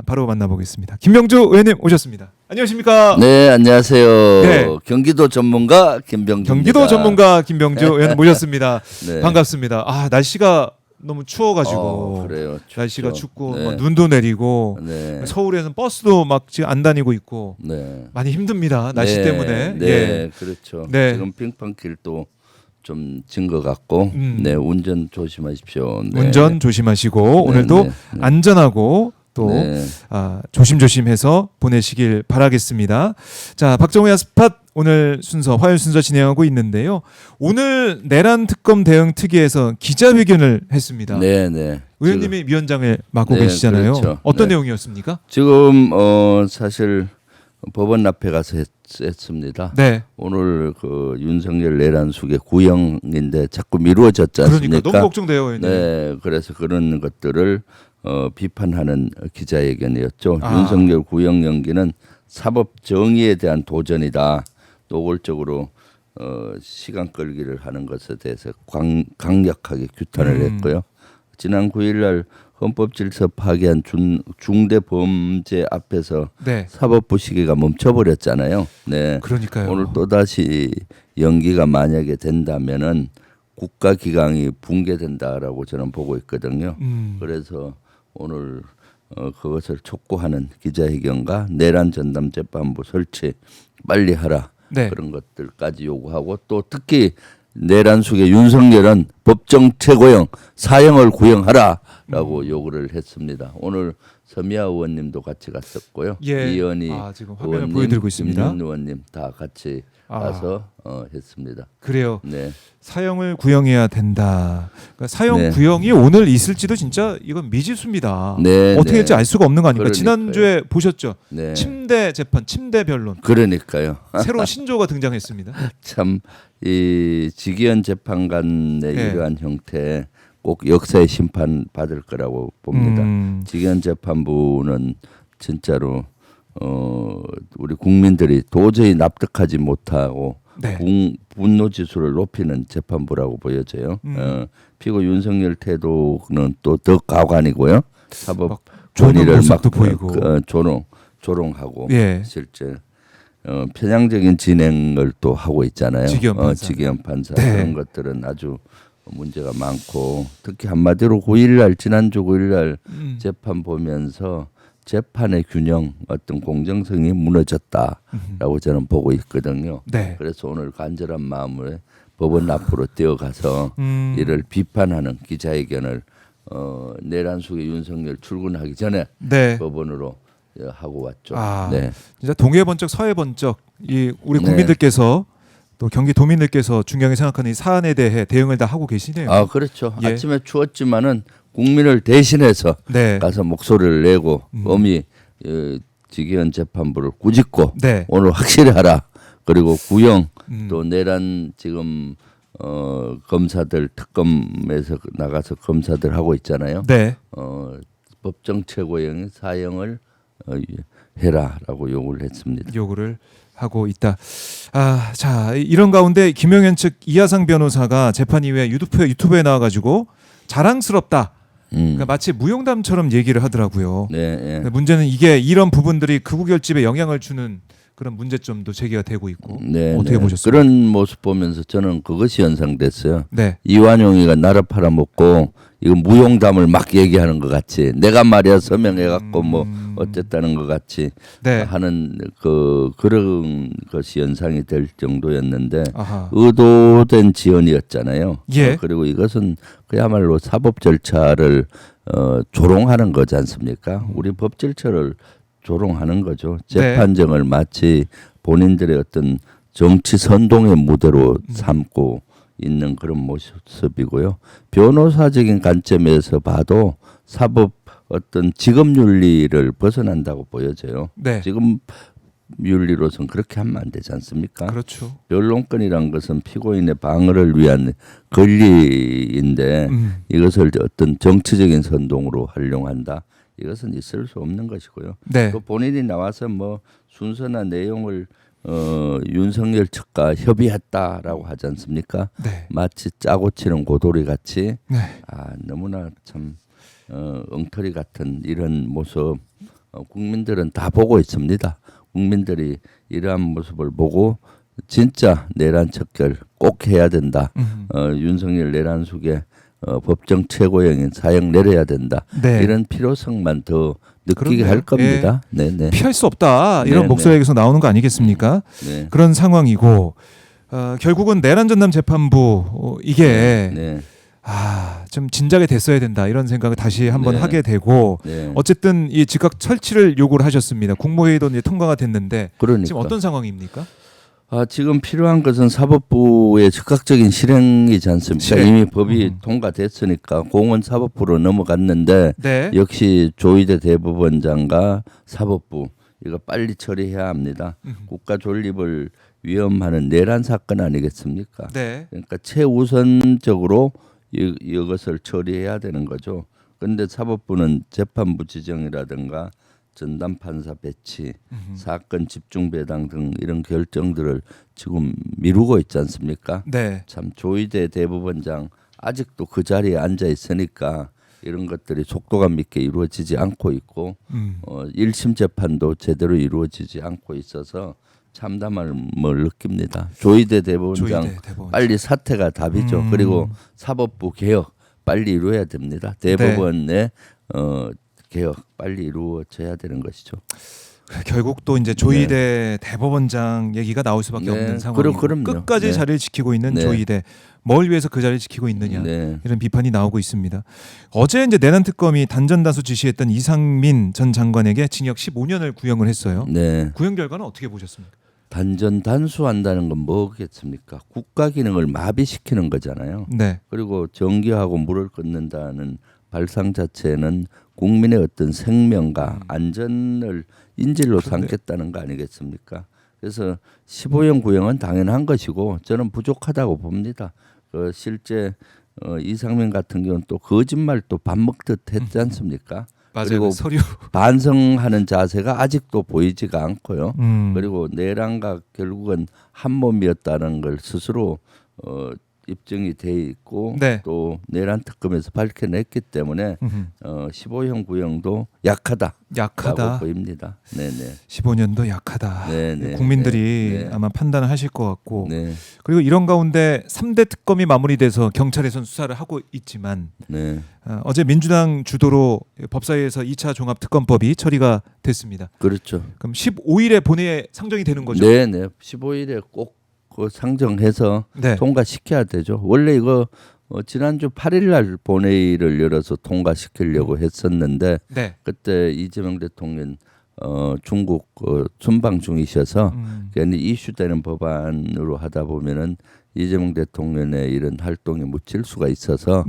바로 만나보겠습니다. 김병주 의원님 오셨습니다. 안녕하십니까? 네, 안녕하세요. 네. 경기도 전문가 김병주입니다. 경기도 전문가 김병주 의원 모셨습니다. 네. 반갑습니다. 날씨가 너무 추워가지고 그래요. 날씨가 춥고 네. 눈도 내리고 네. 서울에서는 버스도 막 지금 안 다니고 있고 네. 많이 힘듭니다. 날씨 네. 때문에. 네, 예. 그렇죠. 네. 지금 빙판길도 좀 진 것 같고, 네, 운전 조심하십시오. 네. 운전 조심하시고 네, 오늘도 네, 네. 안전하고 또 네. 조심조심해서 보내시길 바라겠습니다. 자, 박정호야 스팟 오늘 순서 화요일 순서 진행하고 있는데요. 오늘 내란 특검 대응 특위에서 기자회견을 했습니다. 네, 네. 의원님이 위원장을 맡고 네, 계시잖아요. 그렇죠. 어떤 네. 내용이었습니까? 지금 사실 법원 앞에 가서 했습니다. 네. 오늘 그 윤석열 내란 수계 구형인데 자꾸 미루어졌지 않습니까? 그러니까 너무 걱정돼요, 의원님. 네, 그래서 그런 것들을 비판하는 기자회견이었죠. 아. 윤석열 구형 연기는 사법 정의에 대한 도전이다. 노골적으로 시간 끌기를 하는 것에 대해서 강력하게 규탄을 했고요. 지난 9일날 헌법질서 파괴한 중대 범죄 앞에서 네. 사법부 시계가 멈춰버렸잖아요. 네. 그러니까요. 오늘 또 다시 연기가 만약에 된다면은 국가기강이 붕괴된다라고 저는 보고 있거든요. 그래서 오늘 그것을 촉구하는 기자회견과 내란 전담 재판부 설치 빨리 하라. 네. 그런 것들까지 요구하고 또 특히 내란 속에 윤석열은 법정 최고형 사형을 구형하라라고 요구를 했습니다. 오늘 서미아 의원님도 같이 갔었고요. 예. 이현희 지금 화면을 의원님, 보여드리고 있습니다. 김윤 의원님 다 같이 가서 했습니다. 그래요. 네. 사형을 구형해야 된다. 그러니까 사형 네. 구형이 오늘 있을지도 진짜 이건 미지수입니다. 네, 어떻게 네. 될지 알 수가 없는 거 아닙니까? 그러니까요. 지난주에 보셨죠? 네. 침대 재판, 침대 변론. 그러니까요. 새로운 신조가 등장했습니다. 참 이 직위원 재판관의 네. 이러한 형태 꼭 역사의 심판 받을 거라고 봅니다. 직위원 재판부는 진짜로 우리 국민들이 도저히 납득하지 못하고 네. 분노 지수를 높이는 재판부라고 보여져요. 피고 윤석열 태도는 또 더 가관이고요. 사법 조는 권위를 막 모습도 보이고. 조롱하고 예. 실제 편향적인 진행을 또 하고 있잖아요. 직위원 판사. 직위원 판사 네. 그런 것들은 아주 문제가 많고 특히 한마디로 9일날 지난주 9일날 재판 보면서 재판의 균형 어떤 공정성이 무너졌다라고 저는 보고 있거든요. 네. 그래서 오늘 간절한 마음을 법원 앞으로 뛰어가서 이를 비판하는 기자회견을 내란 속에 윤석열 출근하기 전에 네. 법원으로 하고 왔죠. 네. 진짜 동해 번쩍 서해 번쩍 이 우리 네. 국민들께서 또 경기 도민들께서 중요하게 생각하는 이 사안에 대해 대응을 다 하고 계시네요. 그렇죠. 예. 아침에 추웠지만은 국민을 대신해서 네. 가서 목소리를 내고 엄히 직위원 재판부를 꾸짖고 네. 오늘 확실히 하라. 그리고 구형 또 내란 지금 검사들 특검에서 나가서 검사들 하고 있잖아요. 네. 법정 최고형의 사형을 해라라고 요구를 했습니다. 요구를 하고 있다. 자, 이런 가운데 김영현 측 이하상 변호사가 재판 이후에 유튜브에 나와가지고 자랑스럽다. 그러니까 마치 무용담처럼 얘기를 하더라고요. 네, 근데 문제는 이게 이런 부분들이 극우 결집에 영향을 주는 그런 문제점도 제기가 되고 있고 어떻게 보셨습니까? 그런 모습 보면서 저는 그것이 연상됐어요. 네. 이완용이가 나라 팔아먹고 이거 무용담을 막 얘기하는 것 같이 내가 말이야 서명해갖고 뭐 어쨌다는 것 같이 네. 하는 그런 것이 연상이 될 정도였는데 아하. 의도된 지연이었잖아요. 예. 그리고 이것은 그야말로 사법 절차를 조롱하는 거지 않습니까? 우리 법 절차를 조롱하는 거죠. 재판정을 마치 본인들의 어떤 정치 선동의 무대로 삼고 있는 그런 모습이고요. 변호사적인 관점에서 봐도 사법 어떤 직업 윤리를 벗어난다고 보여져요. 네. 지금 윤리로서는 그렇게 하면 안 되지 않습니까? 그렇죠. 변론권이란 것은 피고인의 방어를 위한 권리인데 이것을 어떤 정치적인 선동으로 활용한다. 이것은 있을 수 없는 것이고요. 네. 또 본인이 나와서 뭐 순서나 내용을 윤석열 측과 협의했다라고 하지 않습니까? 네. 마치 짜고 치는 고돌이 같이 네. 너무나 참 엉터리 같은 이런 모습 국민들은 다 보고 있습니다. 국민들이 이러한 모습을 보고 진짜 내란 척결 꼭 해야 된다. 윤석열 내란숙의 법정 최고형인 사형 내려야 된다. 네. 이런 필요성만 더 느끼게 그렇네요. 할 겁니다. 네네. 피할 수 없다 이런 네, 목소리가 계속 나오는 거 아니겠습니까? 네. 그런 상황이고 결국은 내란 전담 재판부 이게 네. 좀 진작에 됐어야 된다 이런 생각을 다시 한번 네. 하게 되고 네. 어쨌든 이 즉각 철치를 요구를 하셨습니다. 국무회의도 이제 통과가 됐는데 그러니까. 지금 어떤 상황입니까? 지금 필요한 것은 사법부의 즉각적인 실행이지 않습니까? 실행. 이미 법이 통과됐으니까 공원 사법부로 넘어갔는데 네. 역시 조희대 대법원장과 사법부 이거 빨리 처리해야 합니다. 국가 존립을 위험하는 내란 사건 아니겠습니까? 네. 그러니까 최우선적으로 이것을 처리해야 되는 거죠. 그런데 사법부는 재판부 지정이라든가 전담 판사 배치, 사건 집중 배당 등 이런 결정들을 지금 미루고 있지 않습니까? 네. 참 조희대 대법원장 아직도 그 자리에 앉아 있으니까 이런 것들이 속도감 있게 이루어지지 않고 있고 1심 재판도 제대로 이루어지지 않고 있어서 참담함을 느낍니다. 조희대 대법원장 빨리 사퇴가 답이죠. 그리고 사법부 개혁 빨리 이루어야 됩니다. 대법원의 개혁 빨리 이루어져야 되는 것이죠. 결국 또 이제 조희대 대법원장 얘기가 나올 수밖에 없는 상황이고 그럼요. 끝까지 자리를 지키고 있는 조희대 뭘 위해서 그 자리를 지키고 있느냐 이런 비판이 나오고 있습니다. 어제 이제 내란 특검이 단전다수 지시했던 이상민 전 장관에게 징역 15년을 구형을 했어요. 구형 결과는 어떻게 보셨습니까? 단전 단수한다는 건 뭐겠습니까? 국가 기능을 마비시키는 거잖아요. 네. 그리고 전기하고 물을 끊는다는 발상 자체는 국민의 어떤 생명과 안전을 인질로 삼겠다는 거 아니겠습니까? 그래서 15형 구형은 당연한 것이고 저는 부족하다고 봅니다. 실제 이상민 같은 경우는 또 거짓말 또 밥 먹듯 했지 않습니까? 맞아요. 그리고 서류 반성하는 자세가 아직도 보이지가 않고요. 그리고 내란과 결국은 한 몸이었다는 걸 스스로 입증이 돼 있고 또 내란 특검에서 밝혀냈기 때문에 15형 구형도 약하다라고 보입니다. 네네. 15년도 약하다. 네네. 국민들이 아마 판단을 하실 것 같고 그리고 이런 가운데 3대 특검이 마무리돼서 경찰에선 수사를 하고 있지만 어제 민주당 주도로 법사위에서 2차 종합특검법이 처리가 됐습니다. 그렇죠. 그럼 15일에 본회의에 상정이 되는 거죠? 네네. 15일에 꼭 상정해서 통과시켜야 되죠. 원래 이거 지난주 8일 날 본회의를 열어서 통과시키려고 했었는데 그때 이재명 대통령 중국 순방 중이셔서 괜히 이슈되는 법안으로 하다 보면은 이재명 대통령의 이런 활동에 묻힐 수가 있어서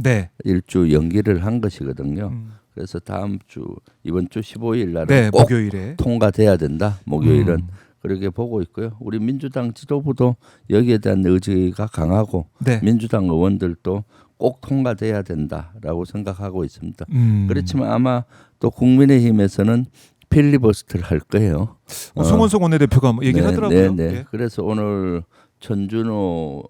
일주 연기를 한 것이거든요. 그래서 이번 주 15일 날은 꼭 목요일에 통과돼야 된다. 목요일은. 그렇게 보고 있고요. 우리 민주당 지도부도 여기에 대한 의지가 강하고 민주당 의원들도 꼭 통과돼야 된다라고 생각하고 있습니다. 그렇지만 아마 또 국민의힘에서는 필리버스터를 할 거예요. 송원석 원내대표가 얘기를 하더라고요. 그래서 오늘 전준호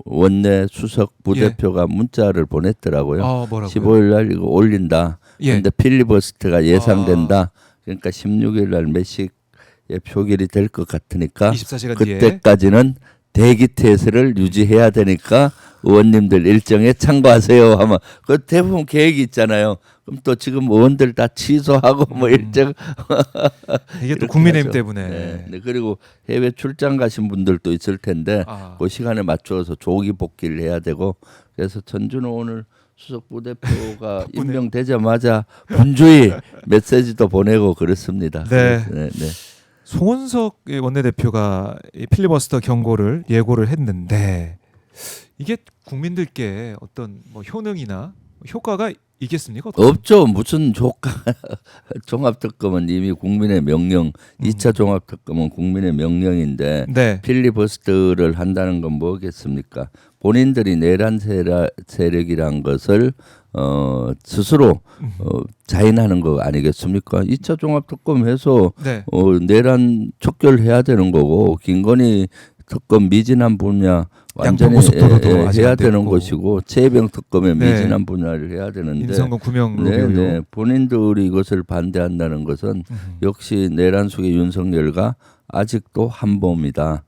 원내 수석 부대표가 문자를 보냈더라고요. 뭐라고요? 15일 날 이거 올린다. 그런데 필리버스터가 예상된다. 그러니까 16일 날 몇 시에 표결이 될 것 같으니까 24시간 그때까지는 대기 태세를 유지해야 되니까 의원님들 일정에 참고하세요 하면 그 대부분 계획이 있잖아요. 그럼 또 지금 의원들 다 취소하고 뭐 일정 이게 또 국민의힘 때문에 그리고 해외 출장 가신 분들도 있을 텐데 그 시간에 맞춰서 조기 복귀를 해야 되고 그래서 전준호 오늘 수석 부대표가 임명되자마자 분주히 메시지도 보내고 그렇습니다. 송원석 원내대표가 필리버스터 경고를 예고를 했는데 이게 국민들께 어떤 뭐 효능이나 효과가 있겠습니까? 없죠. 무슨 효과? 종합특검은 이미 국민의 명령, 2차 종합특검은 국민의 명령인데 필리버스터를 한다는 건 뭐겠습니까? 본인들이 내란 세력이란 것을 스스로 자인하는 거 아니겠습니까? 2차 종합특검 해서 내란 척결해야 되는 거고 김건희 특검 미진한 분야 완전히 양평고속도로도 아직 해야 안 되는 됐고. 것이고 최병 특검의 네. 미진한 분야를 해야 되는데 인성공 구명 네, 로비요. 네. 본인들이 이것을 반대한다는 것은 역시 내란 속의 윤석열과 아직도 한범이다.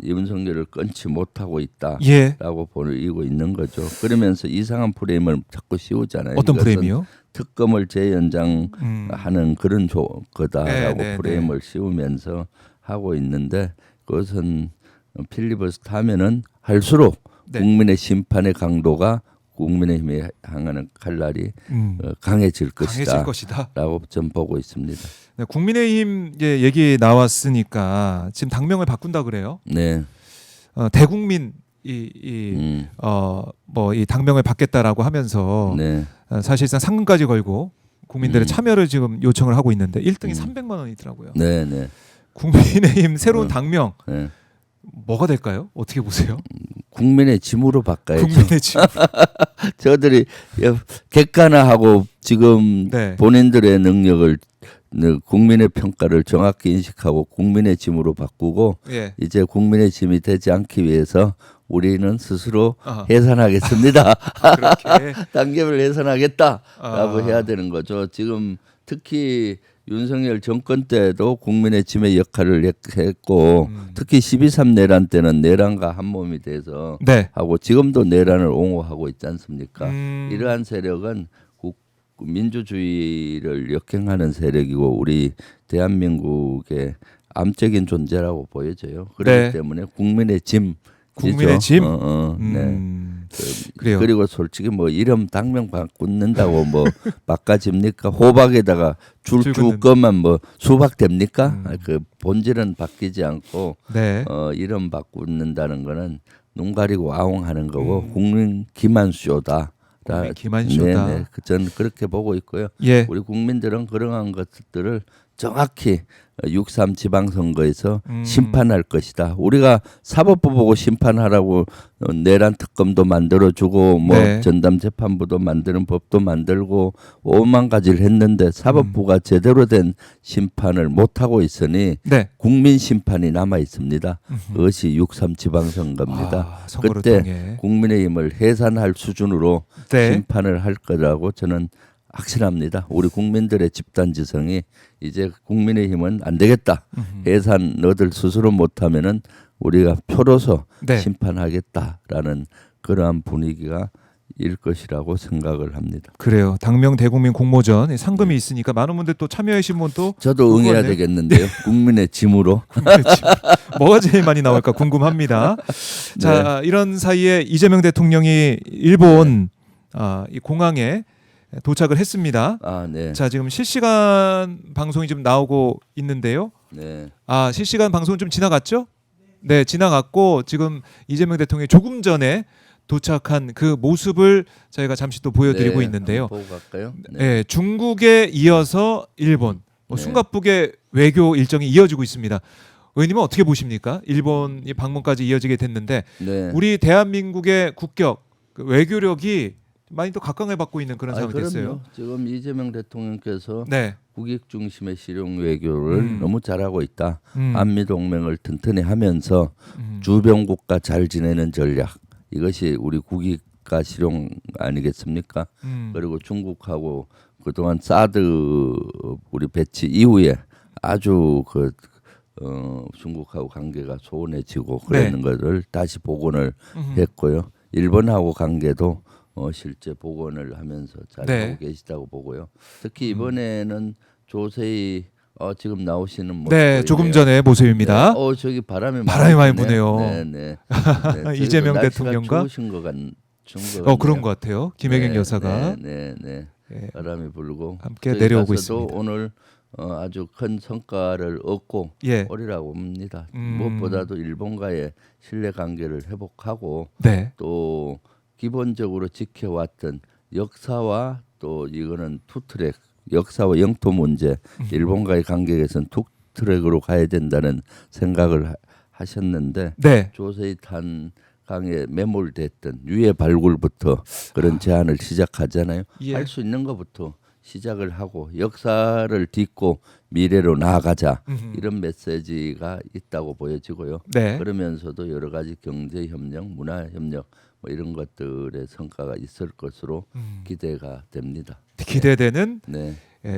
윤석열을 끊지 못하고 있다라고 예. 보이고 있는 거죠. 그러면서 이상한 프레임을 자꾸 씌우잖아요. 어떤 이것은 프레임이요? 특검을 재연장하는 그런 거다라고 네, 네, 프레임을 씌우면서 하고 있는데 그것은 필리버스터하면은 할수록 네. 국민의 심판의 강도가 국민의힘에 향하는 칼날이 강해질 강해질 것이다. 라고 좀 보고 있습니다. 네, 국민의힘 얘기 나왔으니까 지금 당명을 바꾼다 그래요. 네. 대국민 뭐 이 당명을 받겠다라고 하면서 네. 사실상 상금까지 걸고 국민들의 참여를 지금 요청을 하고 있는데 1등이 300만 원이더라고요. 네, 네. 국민의힘 새로운 당명 네. 뭐가 될까요? 어떻게 보세요? 국민의 짐으로 바꿔야죠. 국민의 집. 저들이 객관화하고 지금 네. 본인들의 능력을 국민의 평가를 정확히 인식하고 국민의 짐으로 바꾸고 예. 이제 국민의 짐이 되지 않기 위해서 우리는 스스로 아하. 해산하겠습니다. 그렇게 단계를 해산하겠다라고 아. 해야 되는 거죠. 지금 특히 윤석열 정권 때도 국민의 짐의 역할을 했고 특히 12.3 내란 때는 내란과 한 몸이 돼서 네. 하고 지금도 내란을 옹호하고 있지 않습니까? 음. 이러한 세력은 민주주의를 역행하는 세력이고 우리 대한민국의 암적인 존재라고 보여져요. 그렇기 네. 때문에 국민의 짐, 국민의 짐? 네. 그래요. 그리고 솔직히 뭐 이름 당명 바꾼다고 뭐 바꿔집니까? 호박에다가 줄 굵은 거만 뭐 수박 됩니까? 그 본질은 바뀌지 않고 네. 이름 바꾼다는 거는 눈 가리고 아웅하는 거고 국민 기만쇼다. 국민 기만쇼다. 네네. 저는 그렇게 보고 있고요. 예. 우리 국민들은 그러한 것들을 정확히 6.3 지방선거에서 심판할 것이다. 우리가 사법부 보고 심판하라고 내란 특검도 만들어주고 뭐 네. 전담 재판부도 만드는 법도 만들고 5만 가지를 했는데 사법부가 제대로 된 심판을 못 하고 있으니 네. 국민 심판이 남아 있습니다. 그것이 6.3 지방선거입니다. 선거를 그때 통해. 국민의힘을 해산할 수준으로 네. 심판을 할 거라고 저는 확신합니다. 우리 국민들의 집단지성이 이제 국민의힘은 안 되겠다. 해산 너들 스스로 못하면은 우리가 표로서 네. 심판하겠다라는 그러한 분위기가 일 것이라고 생각을 합니다. 그래요. 당명 대국민 공모전 상금이 있으니까 많은 분들 또 참여하신 분도 저도 응해야 그거네. 되겠는데요. 국민의 짐으로. 뭐가 제일 많이 나올까 궁금합니다. 자, 이런 사이에 이재명 대통령이 일본 이 공항에 도착을 했습니다. 아, 네. 자, 지금 실시간 방송이 좀 나오고 있는데요. 네. 실시간 방송은 좀 지나갔죠? 네, 지나갔고 지금 이재명 대통령이 조금 전에 도착한 그 모습을 저희가 잠시 또 보여드리고 네, 있는데요. 한번 보고 갈까요? 네, 중국에 이어서 일본, 네. 숨가쁘게 외교 일정이 이어지고 있습니다. 의원님은 어떻게 보십니까? 일본이 방문까지 이어지게 됐는데 네. 우리 대한민국의 국격, 그 외교력이 많이 또 각광을 받고 있는 그런 상황이 됐어요. 그럼요. 지금 이재명 대통령께서 네, 국익 중심의 실용 외교를 너무 잘하고 있다. 음. 한미 동맹을 튼튼히 하면서 주변국가 잘 지내는 전략 이것이 우리 국익과 실용 아니겠습니까? 그리고 중국하고 그동안 사드 우리 배치 이후에 아주 중국하고 관계가 소원해지고 그러는 것을 다시 복원을 했고요. 일본하고 관계도 실제 복원을 하면서 잘하고 계시다고 보고요. 특히 이번에는 조세희 지금 나오시는 모습 네, 조금 전에 모습입니다. 네. 저기 바람이 많이 부네요. 네. 이재명 날씨가 대통령과 좋으신 것 같네요. 그런 것 같아요. 김혜경 여사가 네. 예, 바람이 불고 함께 내려오고 가서도 있습니다. 오늘 아주 큰 성과를 얻고 예. 오리라고 봅니다. 무엇보다도 일본과의 신뢰 관계를 회복하고 네, 또 기본적으로 지켜왔던 역사와 또 이거는 투트랙 역사와 영토 문제 일본과의 관계에서는 투트랙으로 가야 된다는 생각을 하셨는데 네, 조세희 탄강에 매몰됐던 유해 발굴부터 그런 제안을 시작하잖아요. 예. 할 수 있는 것부터 시작을 하고 역사를 딛고 미래로 나아가자 음흠. 이런 메시지가 있다고 보여지고요. 네. 그러면서도 여러 가지 경제 협력, 문화 협력 뭐 이런 것들의 성과가 있을 것으로 기대가 됩니다. 기대되는 네.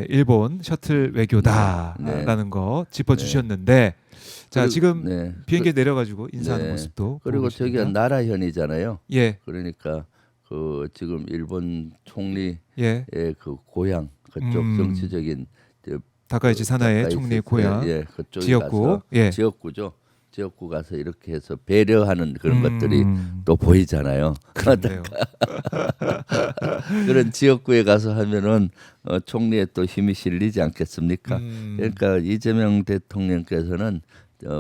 일본 셔틀 외교다라는 거 짚어주셨는데 자 지금 네. 비행기에 내려가지고 인사하는 네. 모습도 그리고 보고 저기가 계십니다. 나라현이잖아요. 예, 그러니까 그 지금 일본 총리의 예. 그 고향 그쪽 정치적인 다카이치 사나의 다카이치 총리의 고향 예, 그쪽에 지역구, 가서 예. 지역구죠. 지역구 가서 이렇게 해서 배려하는 그런 것들이 또 보이잖아요. 그렇네요. 그런 지역구에 가서 하면은 총리의 또 힘이 실리지 않겠습니까? 그러니까 이재명 대통령께서는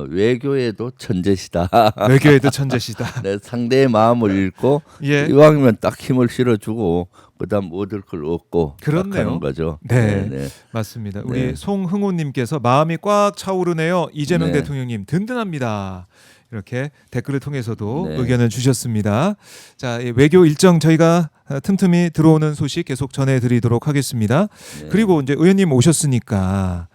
외교에도 천재시다. 외교에도 천재시다. 네, 상대의 마음을 읽고 예. 이왕이면 딱 힘을 실어주고 그다음 얻을 걸 얻고 그렇네요. 하는 거죠. 네. 네. 맞습니다. 우리 네. 송흥호님께서 마음이 꽉 차오르네요. 이재명 네. 대통령님 든든합니다. 이렇게 댓글을 통해서도 네. 의견을 주셨습니다. 자, 이 외교 일정 저희가 틈틈이 들어오는 소식 계속 전해드리도록 하겠습니다. 네. 그리고 이제 의원님 오셨으니까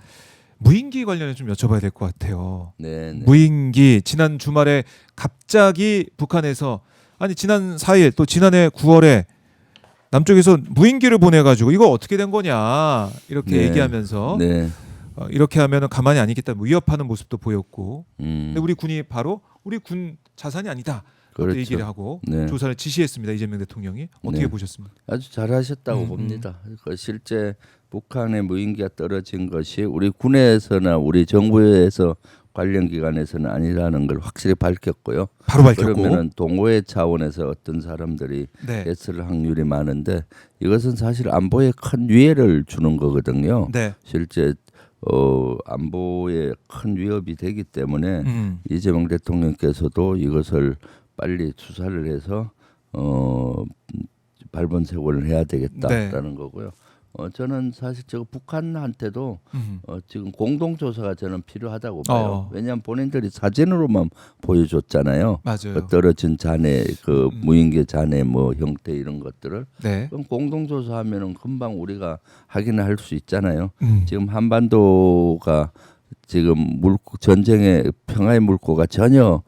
무인기 관련해 좀 여쭤봐야 될 것 같아요. 네, 네. 무인기 지난 주말에 갑자기 북한에서 아니 지난 4일 또 지난해 9월에 남쪽에서 무인기를 보내가지고 이거 어떻게 된 거냐 이렇게 네. 얘기하면서 네. 이렇게 하면은 가만히 안 있겠다 위협하는 모습도 보였고 음, 근데 우리 군이 바로 우리 군 자산이 아니다 그렇죠. 그렇게 얘기를 하고 네. 조사를 지시했습니다. 이재명 대통령이 어떻게 네. 보셨습니까? 아주 잘하셨다고 봅니다. 그 실제 북한의 무인기가 떨어진 것이 우리 군에서나 우리 정부에서 관련 기관에서는 아니라는 걸 확실히 밝혔고요. 바로 밝혔고 그러면은 동호회 차원에서 어떤 사람들이 네. 했을 확률이 많은데 이것은 사실 안보에 큰 위해를 주는 거거든요. 네. 실제 안보에 큰 위협이 되기 때문에 이재명 대통령께서도 이것을 빨리 수사를 해서 발본색원을 해야 되겠다라는 거고요. 저는 사실 저 북한한테도 지금 공동조사가 저는 필요하다고 봐요. 왜냐하면 본인들이 사진으로만 보여줬잖아요. 맞아요. 그 떨어진 잔해, 그 무인기 잔해 뭐 형태 이런 것들을. 네. 그럼 공동조사하면은 금방 우리가 확인할 수 있잖아요. 지금 한반도가 지금 전쟁의 평화의 물꼬가 전혀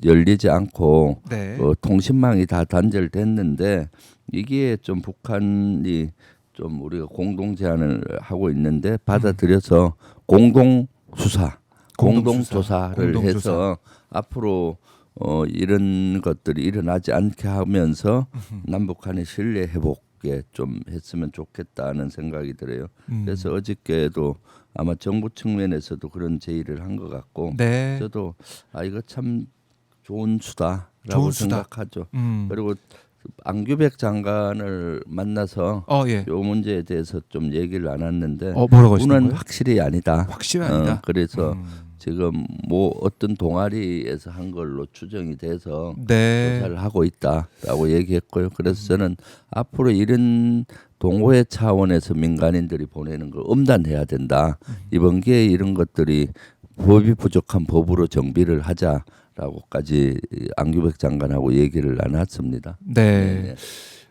열리지 않고 네. 통신망이 다 단절됐는데 이게 좀 북한이 좀 우리가 공동 제안을 하고 있는데 받아들여서 공동 조사를 해서 앞으로 이런 것들이 일어나지 않게 하면서 남북 간의 신뢰 회복에 좀 했으면 좋겠다는 생각이 들어요. 그래서 어저께도 아마 정부 측면에서도 그런 제의를 한 것 같고 네. 저도 이거 참 좋은 수다라고 좋은 수다. 생각하죠. 그리고 안규백 장관을 만나서 예. 요 문제에 대해서 좀 얘기를 나눴는데 뭐라고 하시는 군은 거예요? 확실히 아니다. 확실히 아니다. 그래서 지금 뭐 어떤 동아리에서 한 걸로 추정이 돼서 네. 조사를 하고 있다라고 얘기했고요. 그래서 저는 앞으로 이런 동호회 차원에서 민간인들이 보내는 걸 엄단해야 된다. 이번 기회에 이런 것들이 법이 부족한 법으로 정비를 하자라고까지 안규백 장관하고 얘기를 나눴습니다. 네. 네.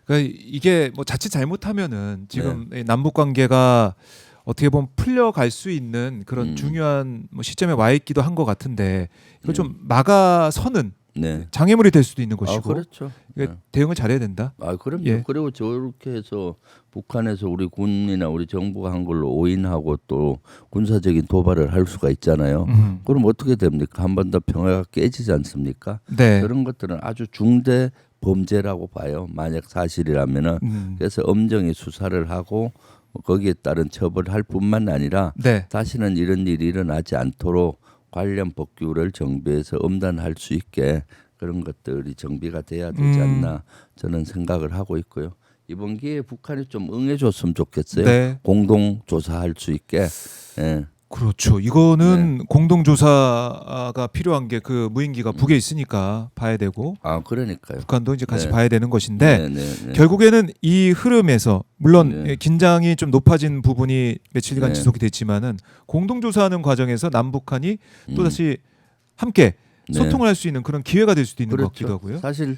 그러니까 이게 뭐 자칫 잘못하면은 지금 남북 관계가 어떻게 보면 풀려갈 수 있는 그런 중요한 뭐 시점에 와 있기도 한 것 같은데 이걸 좀 막아서는 네. 장애물이 될 수도 있는 것이고 그렇죠. 이게 대응을 잘해야 된다. 그럼요. 예. 그리고 저렇게 해서 북한에서 우리 군이나 우리 정부가 한 걸로 오인하고 또 군사적인 도발을 할 수가 있잖아요. 그럼 어떻게 됩니까? 한 번 더 평화가 깨지지 않습니까? 네. 그런 것들은 아주 중대 범죄라고 봐요. 만약 사실이라면은. 그래서 엄정히 수사를 하고 거기에 따른 처벌할 뿐만 아니라 네. 다시는 이런 일이 일어나지 않도록 관련 법규를 정비해서 엄단할 수 있게 그런 것들이 정비가 돼야 되지 않나 저는 생각을 하고 있고요. 이번 기회에 북한이 좀 응해줬으면 좋겠어요. 네. 공동 조사할 수 있게. 예. 그렇죠. 이거는 공동조사가 필요한 게 그 무인기가 북에 있으니까 봐야 되고 그러니까요. 북한도 이제 같이 네. 봐야 되는 것인데 네. 결국에는 이 흐름에서 물론 네. 긴장이 좀 높아진 부분이 며칠간 네. 지속이 됐지만은 공동조사하는 과정에서 남북한이 또 다시 함께 네. 소통을 할 수 있는 그런 기회가 될 수도 있는 그렇죠. 것 같기도 하고요. 사실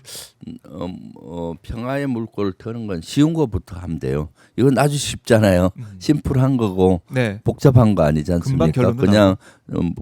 평화의 물꼬를 트는 건 쉬운 것부터 하면 돼요. 이건 아주 쉽잖아요. 심플한 거고 네. 복잡한 거 아니지 금방 않습니까? 결론도 그냥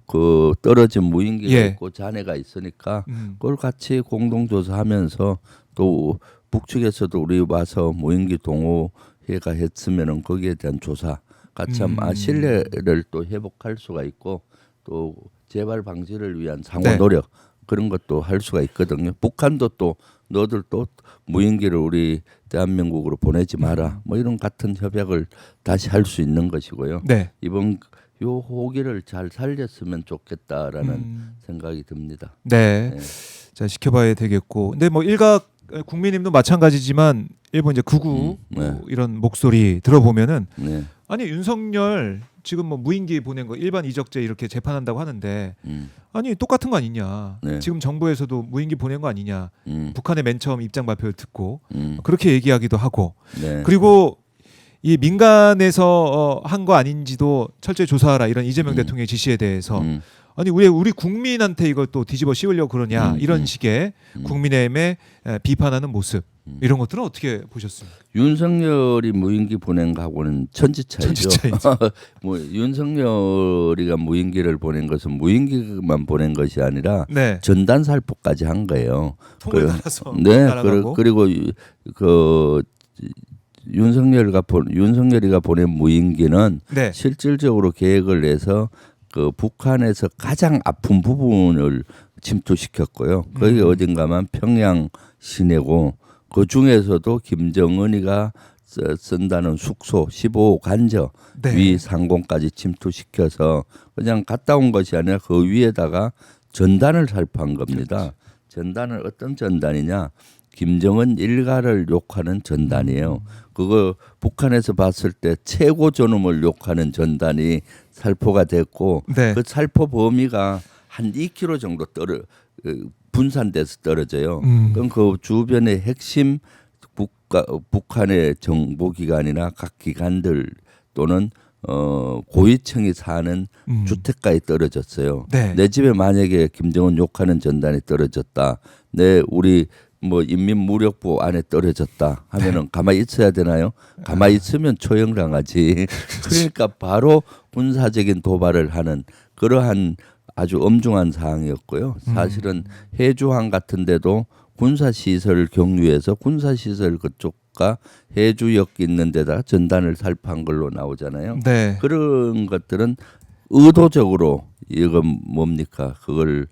그 떨어진 무인기가 예. 있고 잔해가 있으니까 음. 그걸 같이 공동 조사하면서 또 북측에서도 우리 와서 무인기 동호회가 했으면은 거기에 대한 조사 같이 하면 신뢰를 또 회복할 수가 있고 또 재발 방지를 위한 상호 네. 노력 그런 것도 할 수가 있거든요. 북한도 또 너들 또 무인기를 우리 대한민국으로 보내지 마라. 뭐 이런 같은 협약을 다시 할 수 있는 것이고요. 네. 이번 요 호기를 잘 살렸으면 좋겠다라는 생각이 듭니다. 네. 네. 자, 지켜봐야 되겠고. 근데 뭐 일각 국민님도 마찬가지지만 일본 이제 극우 네. 뭐 이런 목소리 들어보면은 네. 아니 윤석열 지금 뭐 무인기 보낸 거 일반 이적죄 이렇게 재판한다고 하는데 아니 똑같은 거 아니냐. 네. 지금 정부에서도 무인기 보낸 거 아니냐. 북한의 맨 처음 입장 발표를 듣고 그렇게 얘기하기도 하고 네. 그리고 이 민간에서 한 거 아닌지도 철저히 조사하라 이런 이재명 대통령의 지시에 대해서 아니 우리 국민한테 이걸 또 뒤집어 씌우려고 그러냐 이런 식의 국민의힘의 비판하는 모습 이런 것들은 어떻게 보셨습니까? 윤석열이 무인기 보낸 거하고는 천지차이죠. 천지차이죠. 뭐 윤석열이가 무인기를 보낸 것은 무인기만 보낸 것이 아니라 네. 전단 살포까지 한 거예요. 통을 달아서 네, 날아가고. 그리고 그 윤석열이가 보낸 무인기는 네. 실질적으로 계획을 내서 그 북한에서 가장 아픈 부분을 침투시켰고요. 거기 어딘가만 평양 시내고 그 중에서도 김정은이가 쓴다는 숙소 15호 간저 네. 위 상공까지 침투시켜서 그냥 갔다 온 것이 아니라 그 위에다가 전단을 살포한 겁니다. 전단은 어떤 전단이냐? 김정은 일가를 욕하는 전단이에요. 그거 북한에서 봤을 때 최고 존엄을 욕하는 전단이 살포가 됐고 네. 그 살포 범위가 한 2km 정도 분산돼서 떨어져요. 그럼 그 주변의 핵심 북한의 정보기관이나 각 기관들 또는 고위층이 사는 주택가에 떨어졌어요. 네. 내 집에 만약에 김정은 욕하는 전단이 떨어졌다. 우리 뭐 인민무력부 안에 떨어졌다 하면은 가만히 있어야 되나요? 가만히 있으면 처형당하지. 그러니까 바로 군사적인 도발을 하는 그러한 아주 엄중한 사항이었고요. 사실은 해주항 같은 데도 군사시설 경유해서 군사시설 그쪽과 해주역 있는 데다 전단을 살포한 걸로 나오잖아요. 네. 그런 것들은 의도적으로 이건 뭡니까? 그걸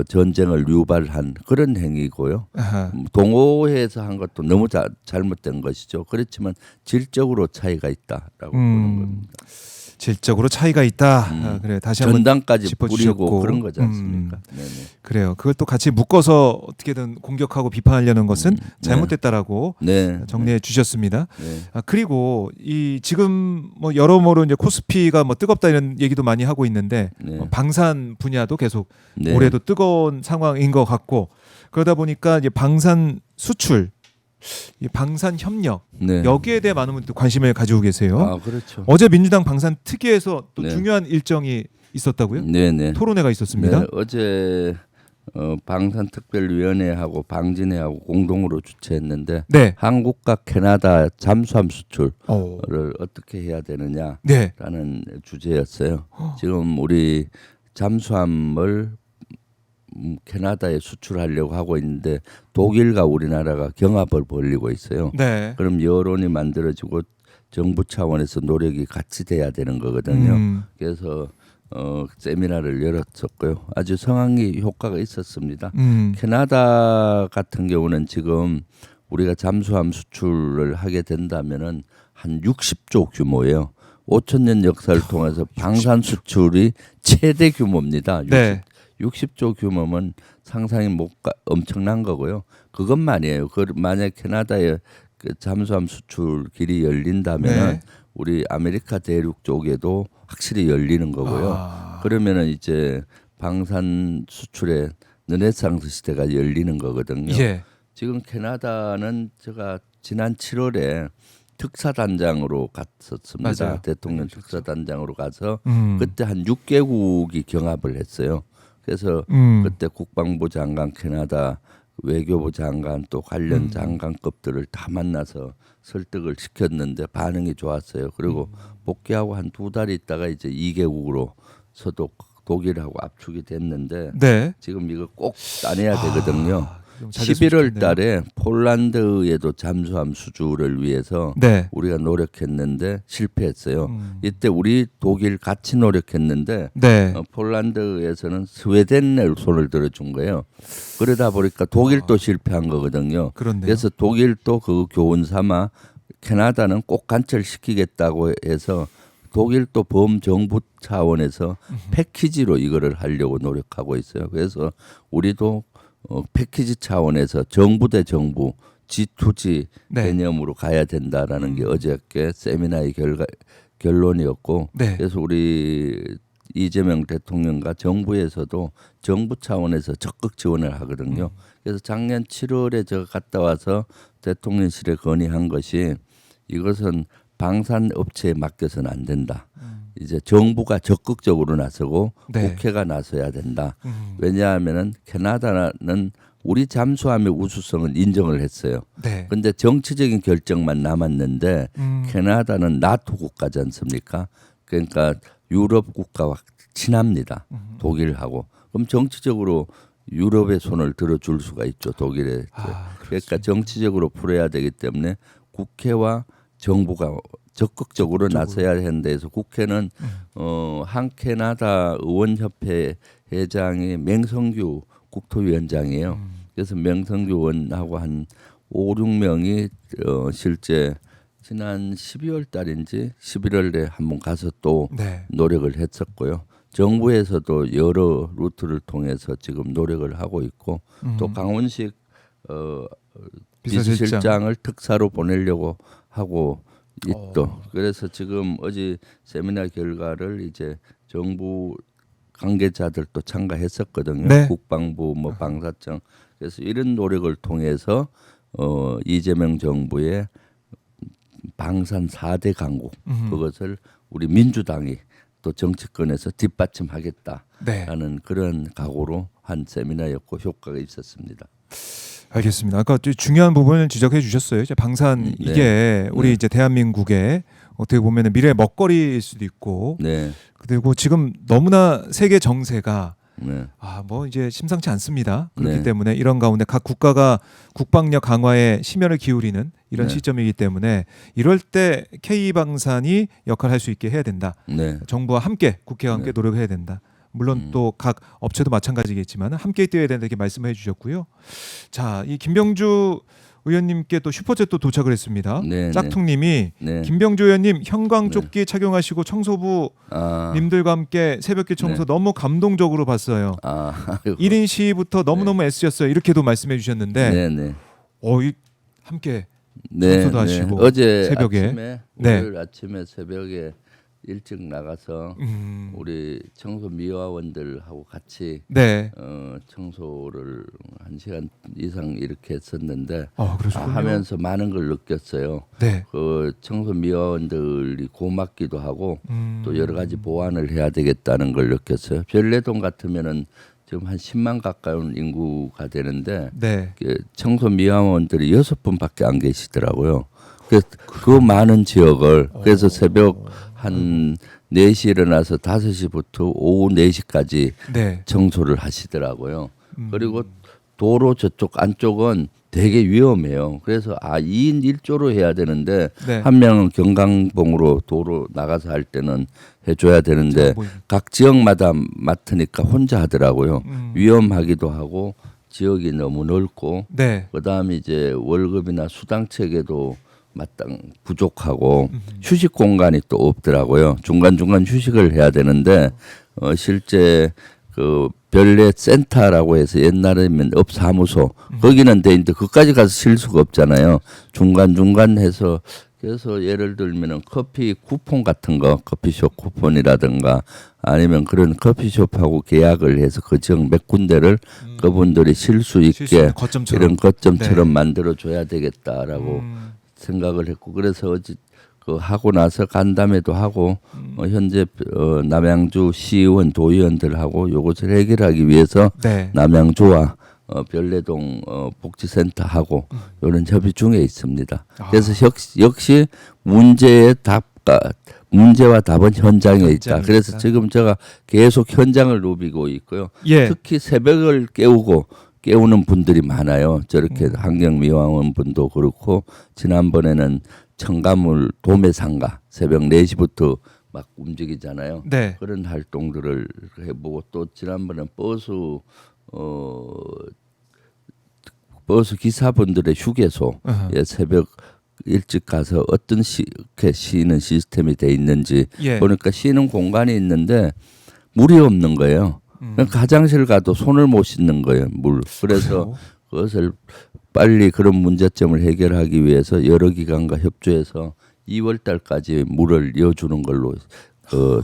전쟁을 유발한 그런 행위고요. 아하. 동호회에서 한 것도 너무 잘못된 것이죠. 그렇지만 질적으로 차이가 있다라고 보는 겁니다. 질적으로 차이가 있다. 그래 다시 한번 전단까지 짚어주셨고. 뿌리고 그런 거지 않습니까? 네네. 그래요. 그걸 또 같이 묶어서 어떻게든 공격하고 비판하려는 것은 잘못됐다라고 네. 정리해 주셨습니다. 네. 그리고 이 지금 뭐 여러모로 이제 코스피가 뭐 뜨겁다 이런 얘기도 많이 하고 있는데 네. 방산 분야도 계속 네. 올해도 뜨거운 상황인 것 같고 그러다 보니까 이제 방산 수출, 이 방산 협력 네. 여기에 대해 많은 분들 관심을 가지고 계세요. 아 그렇죠. 어제 민주당 방산 특위에서 또 네. 중요한 일정이 있었다고요? 네네. 토론회가 있었습니다. 네, 어제 방산특별위원회하고 방진회하고 공동으로 주최했는데 네. 한국과 캐나다 잠수함 수출을 오. 어떻게 해야 되느냐라는 네. 주제였어요. 지금 우리 잠수함을 캐나다에 수출하려고 하고 있는데 독일과 우리나라가 경합을 벌이고 있어요. 네. 그럼 여론이 만들어지고 정부 차원에서 노력이 같이 돼야 되는 거거든요. 그래서 세미나를 열었었고요. 아주 성황리 효과가 있었습니다. 캐나다 같은 경우는 지금 우리가 잠수함 수출을 하게 된다면은 한 60조 규모예요. 5,000년 역사를 통해서 방산 수출이 최대 규모입니다. 네. 60조 규모면 상상이 엄청난 거고요. 그것만이에요. 만약 캐나다에 그 잠수함 수출 길이 열린다면은 네. 우리 아메리카 대륙 쪽에도 확실히 열리는 거고요. 그러면은 이제 방산 수출의 르네상스 시대가 열리는 거거든요. 예. 지금 캐나다는 제가 지난 7월에 특사단장으로 갔었습니다. 맞아요. 대통령 특사단장으로 가서 음. 그때 한 6개국이 경합을 했어요. 그래서 그때 국방부 장관, 캐나다 외교부 장관 또 관련 장관급들을 다 만나서 설득을 시켰는데 반응이 좋았어요. 그리고 복귀하고 한 2달 있다가 이제 2개국으로 서도 독일하고 압축이 됐는데 네. 지금 이거 꼭 따내야 되거든요. 좀 잘 됐으면 11월 좋겠네요. 달에 폴란드에도 잠수함 수주를 위해서 네. 우리가 노력했는데 실패했어요. 이때 우리 독일 같이 노력했는데 네. 폴란드에서는 스웨덴을 손을 들어준 거예요. 그러다 보니까 독일도 실패한 거거든요. 그렇네요. 그래서 독일도 그 교훈 삼아 캐나다는 꼭 관철시키겠다고 해서 독일도 범정부 차원에서 패키지로 이거를 하려고 노력하고 있어요. 그래서 우리도 패키지 차원에서 정부 대 정부 G2G 네. 개념으로 가야 된다라는 게 어저께 세미나의 결론이었고 네. 그래서 우리 이재명 대통령과 정부에서도 정부 차원에서 적극 지원을 하거든요. 그래서 작년 7월에 제가 갔다 와서 대통령실에 건의한 것이 이것은 방산 업체에 맡겨서는 안 된다. 이제 정부가 적극적으로 나서고 네. 국회가 나서야 된다. 왜냐하면은 캐나다는 우리 잠수함의 우수성은 인정을 했어요. 네. 근데 정치적인 결정만 남았는데 캐나다는 나토 국가지 않습니까? 그러니까 유럽 국가와 친합니다. 독일하고. 그럼 정치적으로 유럽의 손을 들어줄 수가 있죠. 독일에. 그러니까 정치적으로 풀어야 되기 때문에 국회와 정부가 적극적으로 나서야 하는데 해서 국회는 한 캐나다 의원협회 회장이 맹성규 국토위원장이에요. 그래서 맹성규 의원하고 한 5, 6명이 실제 지난 12월 달인지 11월에 한번 가서 또 네. 노력을 했었고요. 정부에서도 여러 루트를 통해서 지금 노력을 하고 있고 또 강원식 비서실장을 특사로 보내려고 하고 있도. 그래서 지금 어제 세미나 결과를 이제 정부 관계자들도 참가했었거든요. 네. 국방부, 뭐 방사청. 그래서 이런 노력을 통해서 이재명 정부의 방산 4대 강국 그것을 우리 민주당이 또 정치권에서 뒷받침하겠다라는 네. 그런 각오로 한 세미나였고 효과가 있었습니다. 알겠습니다. 아까 또 중요한 부분을 지적해 주셨어요. 이제 방산 이게 우리 이제 대한민국의 어떻게 보면은 미래 먹거리일 수도 있고, 네, 그리고 지금 너무나 세계 정세가 네, 뭐 이제 심상치 않습니다. 그렇기 네. 때문에 이런 가운데 각 국가가 국방력 강화에 심혈을 기울이는 이런 네. 시점이기 때문에 이럴 때 K 방산이 역할을 할 수 있게 해야 된다. 네, 정부와 함께 국회와 함께 네. 노력해야 된다. 물론 또 각 업체도 마찬가지겠지만 함께 뛰어야 된다 이렇게 말씀해 주셨고요. 자, 이 김병주 의원님께 또 슈퍼챗도 도착을 했습니다. 네, 짝퉁님이 네. 김병주 의원님 형광조끼 착용하시고 청소부 아, 님들과 함께 새벽길 청소 너무 감동적으로 봤어요. 아이고. 1인 시위부터 너무너무 애쓰셨어요. 이렇게도 말씀해 주셨는데 네, 네. 함께 네, 청소도 하시고 어제 새벽에. 아침에 네. 월요일 아침에 새벽에 일찍 나가서 우리 청소 미화원들하고 같이 네. 청소를 1시간 이상 이렇게 했었는데 그러시군요. 하면서 많은 걸 느꼈어요. 네. 그 청소 미화원들이 고맙기도 하고 또 여러 가지 보완을 해야 되겠다는 걸 느꼈어요. 별내동 같으면은 지금 한 10만 가까운 인구가 되는데 네. 청소 미화원들이 6분밖에 안 계시더라고요. 그 많은 지역을 그래서 새벽 한 4시 일어나서 5시부터 오후 4시까지 네. 청소를 하시더라고요. 그리고 도로 저쪽 안쪽은 되게 위험해요. 그래서 2인 1조로 해야 되는데 네. 한 명은 경강봉으로 도로 나가서 할 때는 해줘야 되는데 잘 보입니다. 각 지역마다 맡으니까 혼자 하더라고요. 위험하기도 하고 지역이 너무 넓고 네. 그다음에 이제 월급이나 수당 체계도 마땅 부족하고 휴식 공간이 또 없더라고요. 중간중간 휴식을 해야 되는데 실제 그 별내 센터라고 해서 옛날에는 업 사무소 거기는 돼 있는데 그까지 가서 쉴 수가 없잖아요. 중간중간 해서 그래서 예를 들면은 커피 쿠폰 같은 거 커피숍 쿠폰이라든가 아니면 그런 커피숍하고 계약을 해서 그 지역 몇 군데를 그분들이 쉴 수 있게 거점처럼. 이런 거점처럼 네. 만들어 줘야 되겠다라고 생각을 했고 그래서 어제 그 하고 나서 간담회도 하고 현재 남양주 시의원 도의원들하고 이것을 해결하기 위해서 네. 남양주와 별내동 복지센터하고 이런 협의 중에 있습니다. 그래서 역시 문제와 답은 현장에 있다. 현장에 그래서 있다. 지금 제가 계속 현장을 누비고 있고요. 예. 특히 새벽을 깨우는 분들이 많아요. 저렇게 환경미화원 분도 그렇고 지난번에는 청가물 도매상가 새벽 4시부터 막 움직이잖아요. 네. 그런 활동들을 해보고 또 지난번에 버스 기사분들의 휴게소에 새벽 일찍 가서 어떤 쉬는 시스템이 돼 있는지 예. 보니까 쉬는 공간이 있는데 물이 없는 거예요. 그러니까 화장실 가도 손을 못 씻는 거예요. 물. 그래서 그래요? 그것을 빨리 그런 문제점을 해결하기 위해서 여러 기관과 협조해서 2월 달까지 물을 이어주는 걸로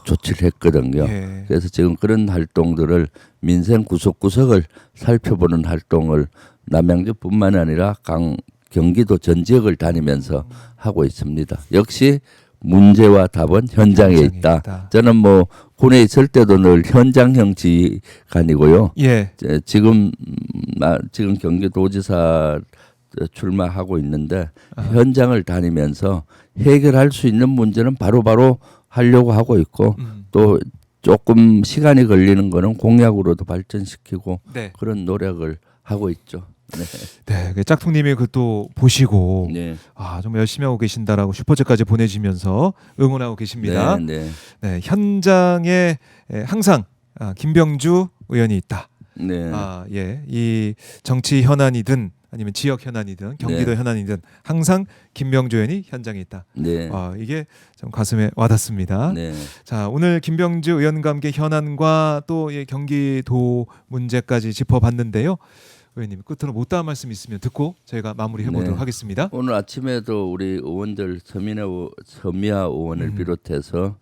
조치를 했거든요. 예. 그래서 지금 그런 활동들을 민생 구석구석을 살펴보는 활동을 남양주뿐만 아니라 경기도 전 지역을 다니면서 하고 있습니다. 역시 문제와 답은 현장에 있다. 저는 뭐 군에 있을 때도 늘 현장형 지휘관이고요. 예. 지금 경기도지사 출마하고 있는데 현장을 다니면서 해결할 수 있는 문제는 바로바로 하려고 하고 있고 또 조금 시간이 걸리는 거는 공약으로도 발전시키고 네. 그런 노력을 하고 있죠. 네. 네, 그 짝퉁님이 그것도 보시고 네. 정말 열심히 하고 계신다라고 슈퍼챗까지 보내주면서 응원하고 계십니다. 네. 네, 현장에 항상 김병주 의원이 있다. 네. 예, 이 정치 현안이든 아니면 지역 현안이든 경기도 네. 현안이든 항상 김병주 의원이 현장에 있다. 네. 이게 좀 가슴에 와닿습니다. 네. 자, 오늘 김병주 의원과 함께 현안과 또 경기도 문제까지 짚어봤는데요. 의원님 끝으로 못다한 말씀 있으면 듣고 저희가 마무리해 보도록 네. 하겠습니다. 오늘 아침에도 우리 의원들 서미아 의원을 비롯해서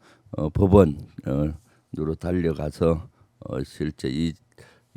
법원으로 달려가서 실제 이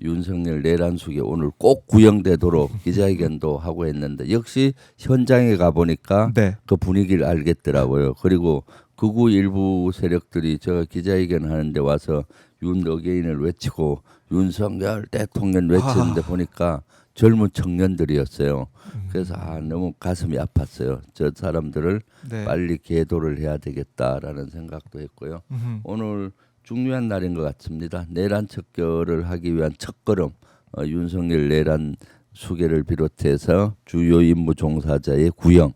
윤석열 내란숙이 오늘 꼭 구형되도록 기자회견도 하고 했는데 역시 현장에 가 보니까 네. 그 분위기를 알겠더라고요. 그리고 극우 일부 세력들이 제가 기자회견 하는데 와서 윤어게인을 외치고 윤석열 대통령 외치는데 보니까 젊은 청년들이었어요. 그래서 너무 가슴이 아팠어요. 저 사람들을 네. 빨리 계도를 해야 되겠다라는 생각도 했고요. 오늘 중요한 날인 것 같습니다. 내란 척결을 하기 위한 첫걸음 윤석열 내란 수계를 비롯해서 주요 임무 종사자의 구형,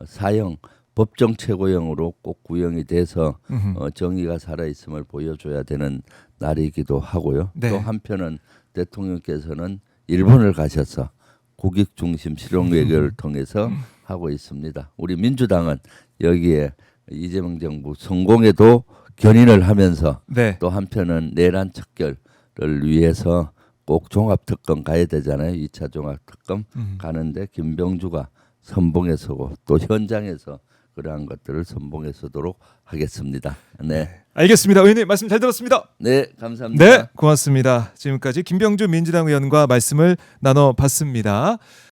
사형, 법정 최고형으로 꼭 구형이 돼서 정의가 살아있음을 보여줘야 되는 날이기도 하고요. 네. 또 한편은 대통령께서는 일본을 가셔서 국익 중심 실용 외교를 통해서 하고 있습니다. 우리 민주당은 여기에 이재명 정부 성공에도 견인을 하면서 네. 또 한편은 내란 척결을 위해서 꼭 종합특검 가야 되잖아요. 2차 종합특검 가는데 김병주가 선봉에 서고 또 현장에서 그러한 것들을 선봉에 서도록 하겠습니다. 네. 알겠습니다. 의원님 말씀 잘 들었습니다. 네, 감사합니다. 네, 고맙습니다. 지금까지 김병주 민주당 의원과 말씀을 나눠봤습니다.